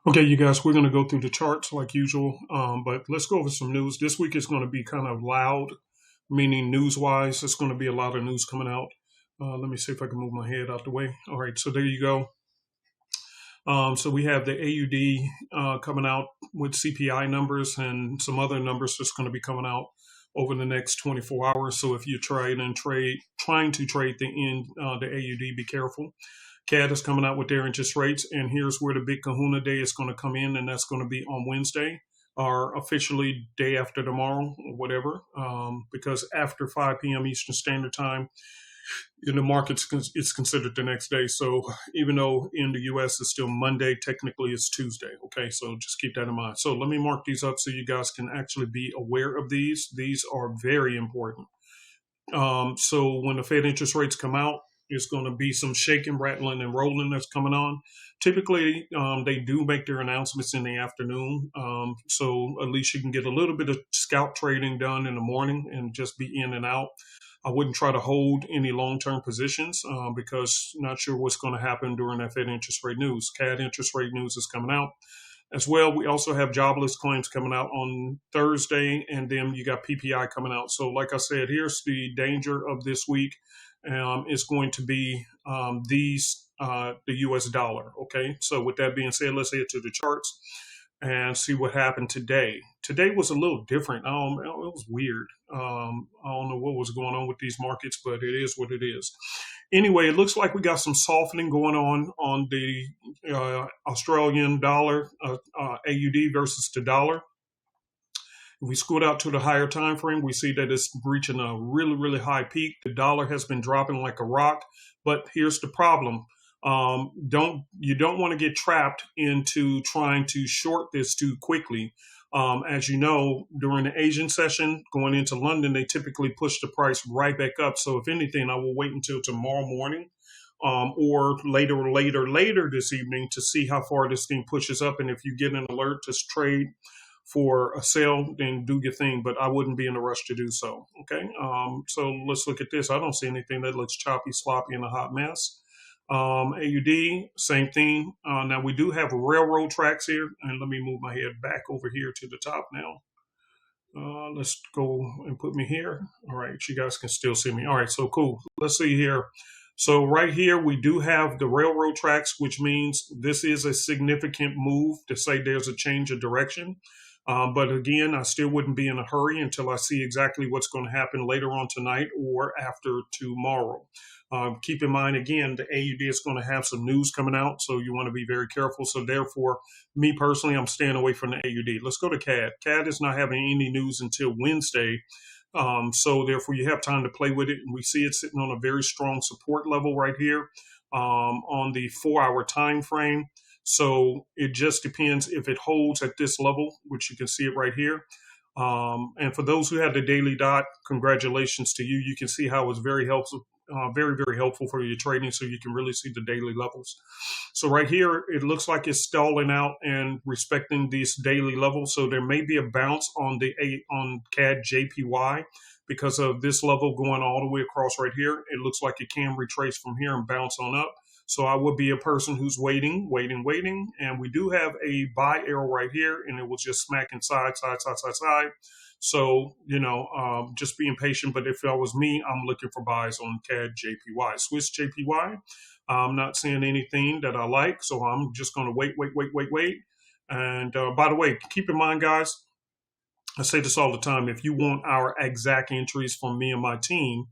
Okay, you guys, we're going to go through the charts like usual, but let's go over some news. This week is going to be kind of loud, meaning news wise. It's going to be a lot of news coming out. Let me see if I can move my head out the way. All right, so there you go. So we have the AUD coming out with CPI numbers and some other numbers that's going to be coming out over the next 24 hours. So if you're trying to trade the AUD, be careful. CAD is coming out with their interest rates, and here's where the big Kahuna Day is going to come in, and that's going to be on Wednesday, or officially day after tomorrow, or whatever, because after 5 p.m. Eastern Standard Time, in the markets, it's considered the next day. So even though in the U.S. it's still Monday, technically it's Tuesday. Okay, so just keep that in mind. So let me mark these up so you guys can actually be aware of these. These are very important. So when the Fed interest rates come out, there's going to be some shaking, rattling, and rolling that's coming on. Typically, they do make their announcements in the afternoon, so at least you can get a little bit of scalp trading done in the morning and just be in and out. I wouldn't try to hold any long-term positions because not sure what's going to happen during that Fed interest rate news. CAD interest rate news is coming out as well. We also have jobless claims coming out on Thursday, and then you got PPI coming out. So, like I said, here's the danger of this week. Is going to be the U.S. dollar. Okay, so with that being said, let's head to the charts and see what happened today. Today was a little different. It was weird. I don't know what was going on with these markets, but it is what it is. Anyway, it looks like we got some softening going on the Australian dollar, AUD versus the dollar. If we scoot out to the higher time frame, we see that it's reaching a really, really high peak. The dollar has been dropping like a rock, but here's the problem. You don't want to get trapped into trying to short this too quickly. As you know, during the Asian session going into London, they typically push the price right back up. So if anything, I will wait until tomorrow morning or later this evening to see how far this thing pushes up. And if you get an alert to trade for a sale, then do your thing, but I wouldn't be in a rush to do so. Okay. So let's look at this. I don't see anything that looks choppy, sloppy, and a hot mess. AUD, same thing. Now we do have railroad tracks here, and let me move my head back over here to the top now. Let's go and put me here. All right, you guys can still see me. All right, so cool. Let's see here. So right here, we do have the railroad tracks, which means this is a significant move to say there's a change of direction. But again, I still wouldn't be in a hurry until I see exactly what's going to happen later on tonight or after tomorrow. Keep in mind, again, the AUD is going to have some news coming out, so you want to be very careful. So therefore, me personally, I'm staying away from the AUD. Let's go to CAD. CAD is not having any news until Wednesday. So therefore, you have time to play with it. And we see it sitting on a very strong support level right here on the 4-hour time frame. So it just depends if it holds at this level, which you can see it right here. And for those who have the daily dot, congratulations to you. You can see how it's very helpful, very, very helpful for your trading, so you can really see the daily levels. So right here, it looks like it's stalling out and respecting these daily levels. So there may be a bounce on CAD JPY because of this level going all the way across right here. It looks like it can retrace from here and bounce on up. So I would be a person who's waiting. And we do have a buy arrow right here, and it was just smacking side. So, just being patient. But if that was me, I'm looking for buys on CAD JPY. Swiss JPY, I'm not seeing anything that I like. So I'm just going to wait. And by the way, keep in mind, guys, I say this all the time. If you want our exact entries from me and my team,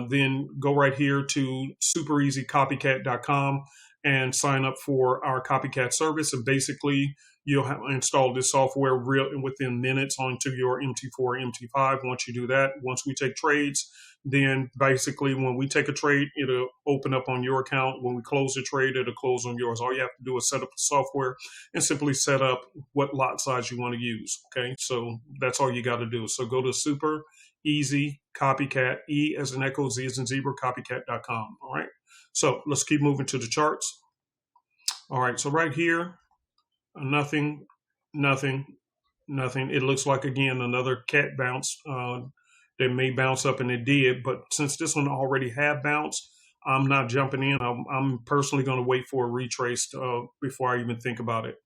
then go right here to supereasycopycat.com and sign up for our copycat service. And basically, you'll install this software within minutes onto your MT4, MT5. Once you do that, once we take trades, then basically when we take a trade, it'll open up on your account. When we close the trade, it'll close on yours. All you have to do is set up the software and simply set up what lot size you want to use. Okay, so that's all you got to do. So go to Super Easy Copycat, E as in Echo, Z as in Zebra, copycat.com. All right, so let's keep moving to the charts. All right, so right here, nothing. It looks like, again, another cat bounce. That may bounce up, and it did. But since this one already had bounced, I'm not jumping in. I'm personally going to wait for a retrace before I even think about it.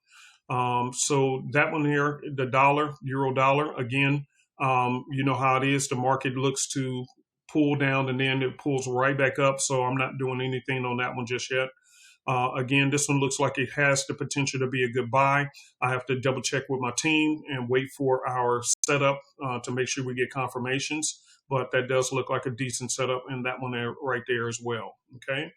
So that one here, the dollar, euro dollar, again, you know how it is. The market looks to pull down and then it pulls right back up. So I'm not doing anything on that one just yet. Again, this one looks like it has the potential to be a good buy. I have to double check with my team and wait for our setup to make sure we get confirmations. But that does look like a decent setup in that one there, right there as well. Okay.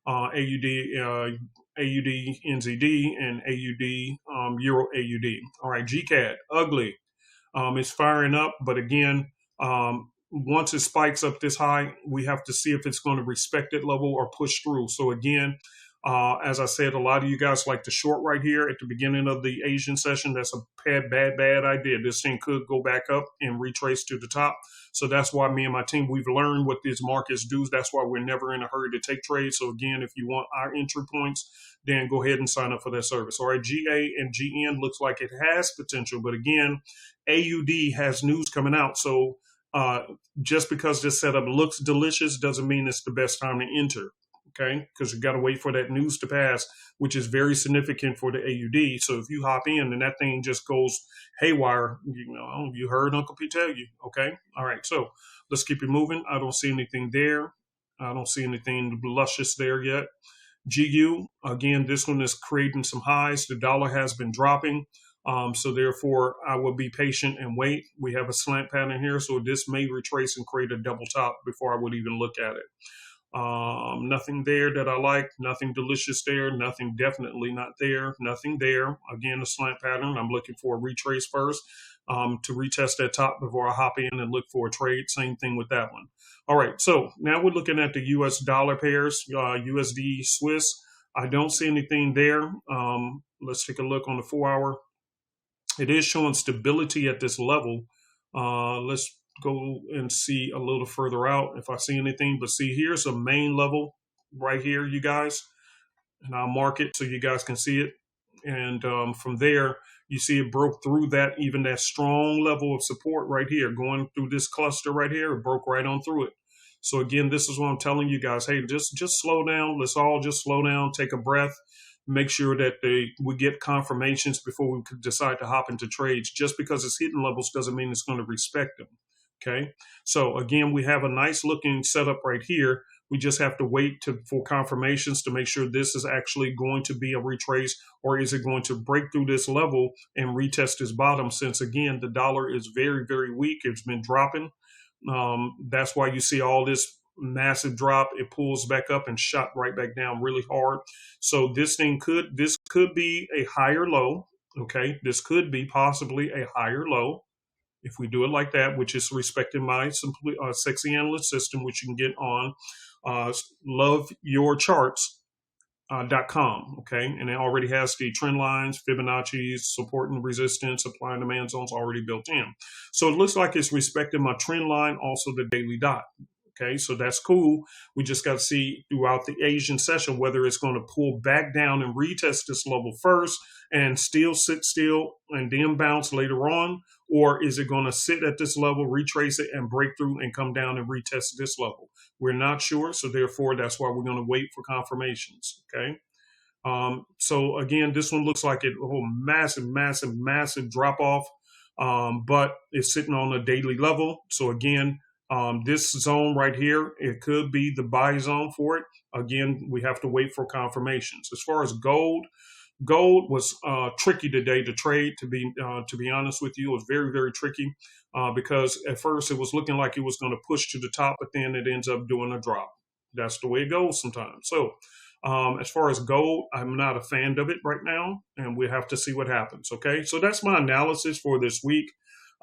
AUD, NZD, and AUD, Euro AUD. All right, GCAD, ugly. It's firing up, but again, once it spikes up this high, we have to see if it's going to respect that level or push through. So again, as I said, a lot of you guys like to short right here at the beginning of the Asian session. That's a bad idea. This thing could go back up and retrace to the top. So that's why me and my team, we've learned what these markets do. That's why we're never in a hurry to take trades. So again, if you want our entry points, then go ahead and sign up for that service. All right, GA and GN looks like it has potential. But again, AUD has news coming out. So just because this setup looks delicious doesn't mean it's the best time to enter. Okay, because you got to wait for that news to pass, which is very significant for the AUD. So if you hop in and that thing just goes haywire, you heard Uncle P tell you. Okay, all right. So let's keep it moving. I don't see anything there. I don't see anything luscious there yet. GU, again, this one is creating some highs. The dollar has been dropping. So therefore, I will be patient and wait. We have a slant pattern here, so this may retrace and create a double top before I would even look at it. Nothing there that I like, nothing delicious there, nothing definitely not there, nothing there. Again, a slant pattern. I'm looking for a retrace first to retest that top before I hop in and look for a trade. Same thing with that one. All right, so now we're looking at the US dollar pairs, USD Swiss. I don't see anything there. Let's take a look on the 4-hour. It is showing stability at this level. Let's go and see a little further out if I see anything. But see, here's a main level right here, you guys. And I'll mark it so you guys can see it. And from there, you see it broke through that, even that strong level of support right here, going through this cluster right here. It broke right on through it. So again, this is what I'm telling you guys. Hey, just slow down. Let's all just slow down, take a breath. Make sure that we get confirmations before we could decide to hop into trades. Just because it's hitting levels doesn't mean it's going to respect them. Okay. So again, we have a nice looking setup right here. We just have to wait for confirmations to make sure this is actually going to be a retrace, or is it going to break through this level and retest this bottom, since again, the dollar is very, very weak. It's been dropping. That's why you see all this massive drop. It pulls back up and shot right back down really hard. So this could be a higher low. Okay. This could be possibly a higher low if we do it like that, which is respecting my sexy analyst system, which you can get on loveyourcharts.com. Okay. And it already has the trend lines, Fibonacci's, support and resistance, supply and demand zones already built in. So it looks like it's respecting my trend line, also the daily dot. Okay, so that's cool. We just got to see throughout the Asian session whether it's going to pull back down and retest this level first and still sit still and then bounce later on, or is it going to sit at this level, retrace it, and break through and come down and retest this level? We're not sure, so therefore that's why we're going to wait for confirmations. Okay. So again, this one looks like a whole massive drop off, but it's sitting on a daily level. So again, this zone right here, it could be the buy zone for it. Again, we have to wait for confirmations. As far as gold was tricky today to trade. To be honest with you, it was very, very tricky because at first it was looking like it was going to push to the top, but then it ends up doing a drop. That's the way it goes sometimes. So as far as gold, I'm not a fan of it right now, and we have to see what happens. Okay, so that's my analysis for this week.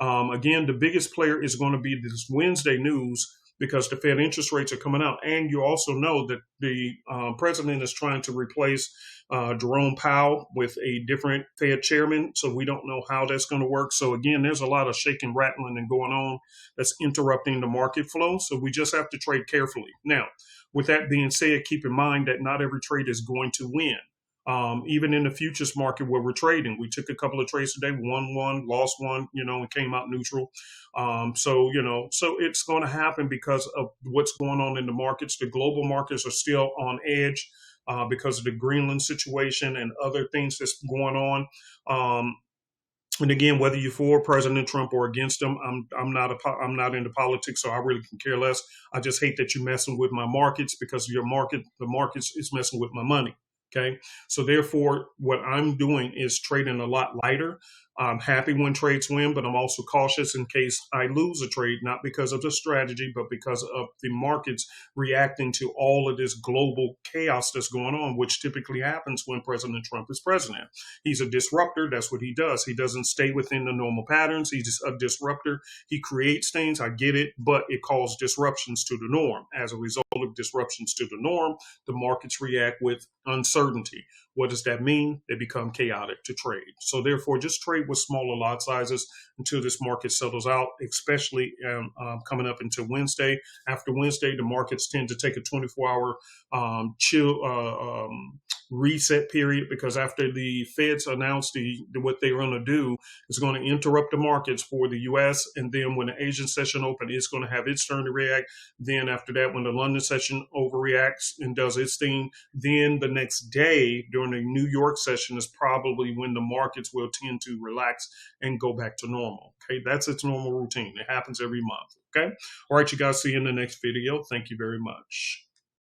Again, the biggest player is going to be this Wednesday news, because the Fed interest rates are coming out. And you also know that the president is trying to replace Jerome Powell with a different Fed chairman. So we don't know how that's going to work. So again, there's a lot of shaking, rattling, and going on that's interrupting the market flow. So we just have to trade carefully. Now, with that being said, keep in mind that not every trade is going to win. Even in the futures market where we're trading, we took a couple of trades today, won one, lost one, and came out neutral. So it's going to happen because of what's going on in the markets. The global markets are still on edge. because of the Greenland situation and other things that's going on. And again, whether you're for President Trump or against him, I'm not into politics, so I really can care less. I just hate that you're messing with my markets because the markets is messing with my money. Okay, so therefore, what I'm doing is trading a lot lighter. I'm happy when trades win, but I'm also cautious in case I lose a trade, not because of the strategy, but because of the markets reacting to all of this global chaos that's going on, which typically happens when President Trump is president. He's a disruptor. That's what he does. He doesn't stay within the normal patterns. He's just a disruptor. He creates things. I get it, but it causes disruptions to the norm. As a result of disruptions to the norm, the markets react with uncertainty. What does that mean? They become chaotic to trade. So therefore, just trade with smaller lot sizes until this market settles out, especially coming up until Wednesday. After Wednesday, the markets tend to take a 24-hour chill reset period, because after the Feds announced what they're going to do is going to interrupt the markets for the U.S. And then when the Asian session opens, it's going to have its turn to react. Then after that, when the London session overreacts and does its thing, then the next day during the New York session is probably when the markets will tend to relax and go back to normal. Okay, that's its normal routine. It happens every month. Okay, all right, you guys, see you in the next video. Thank you very much.